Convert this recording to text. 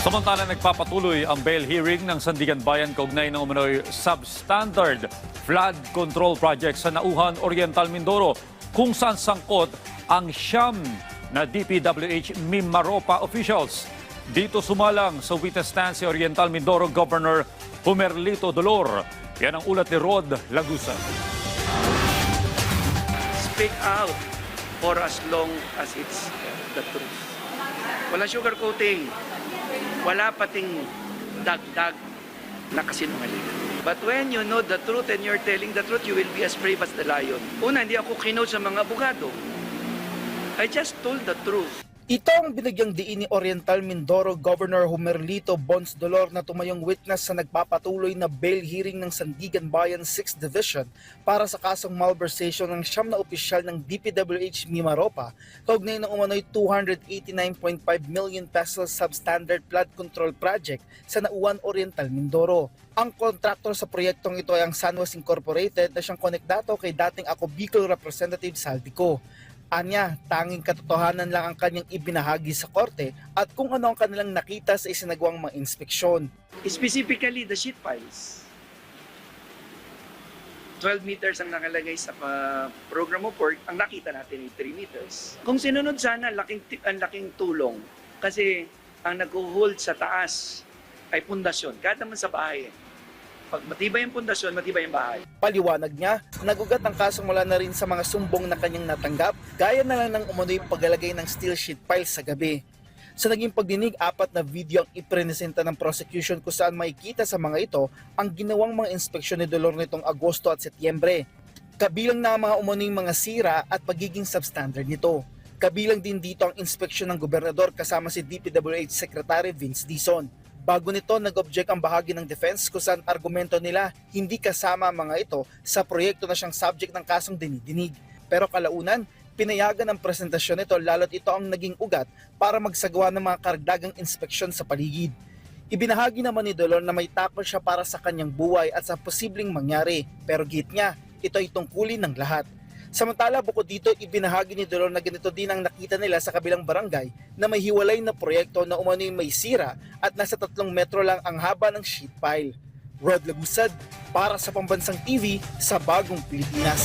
Samantala, nagpapatuloy ang bail hearing ng Sandigan Bayan kaugnay ng umano'y substandard flood control project sa Nauhan, Oriental Mindoro, kung saan sangkot ang siyam na DPWH Mimaropa officials. Dito sumalang sa witness stand si Oriental Mindoro Governor Humerlito Dolor. Yan ang ulat ni Rod Lagusa. Speak out for as long as it's the truth. Wala sugarcoating. Wala pating dagdag na kasinungalingan. But when you know the truth and you're telling the truth, you will be as brave as the lion. Una, hindi ako kinote sa mga abogado. I just told the truth. Ito ang binigyang diin ni Oriental Mindoro Governor Humerlito Bons Dolor na tumayong witness sa nagpapatuloy na bail hearing ng Sandigan Bayan 6th Division para sa kasong malversation ng siyam na opisyal ng DPWH Mimaropa kaugnay ng umano'y 289.5 million pesos substandard flood control project sa Nauhan, Oriental Mindoro. Ang kontraktor sa proyektong ito ay ang Sanwas Incorporated na siyang konekdato kay dating Ako Bicol Representative Saldico. Anya, tanging katotohanan lang ang kanyang ibinahagi sa korte at kung ano ang kanilang nakita sa isinagawang mga inspeksyon. Specifically, the sheet piles. 12 meters ang nakalagay sa program report. Ang nakita natin ay 3 meters. Kung sinunod sana, ang laking tulong. Kasi ang nag-hold sa taas ay pundasyon. Kahit naman sa bahay. Pag matibay ang pundasyon, matibay ang bahay. Paliwanag niya, nagugat ang kaso mula na rin sa mga sumbong na kanyang natanggap, gaya na lang ng umano'y paglalagay ng steel sheet piles sa gabi. Sa naging pagdinig, 4 na video ang ipresenta ng prosecution kung saan makikita sa mga ito ang ginawang mga inspeksyon ni Dolor nitong Agosto at Setyembre. Kabilang na ang mga umano'y mga sira at pagiging substandard nito. Kabilang din dito ang inspeksyon ng gobernador kasama si DPWH Secretary Vince Dizon. Bago nito, nag-object ang bahagi ng defense kung saan argumento nila hindi kasama mga ito sa proyekto na siyang subject ng kasong dinidinig. Pero kalaunan, pinayagan ang presentasyon nito lalo't ito ang naging ugat para magsagawa ng mga karagdagang inspeksyon sa paligid. Ibinahagi naman ni Dolor na may takot siya para sa kanyang buhay at sa posibleng mangyari, pero git niya, ito ay tungkulin ng lahat. Samantala, bukod dito, ibinahagi ni Dolor na ganito din ang nakita nila sa kabilang barangay na may hiwalay na proyekto na umano'y may sira at nasa 3 metro lang ang haba ng sheet pile. Rod Lagusad, para sa Pambansang TV sa Bagong Pilipinas.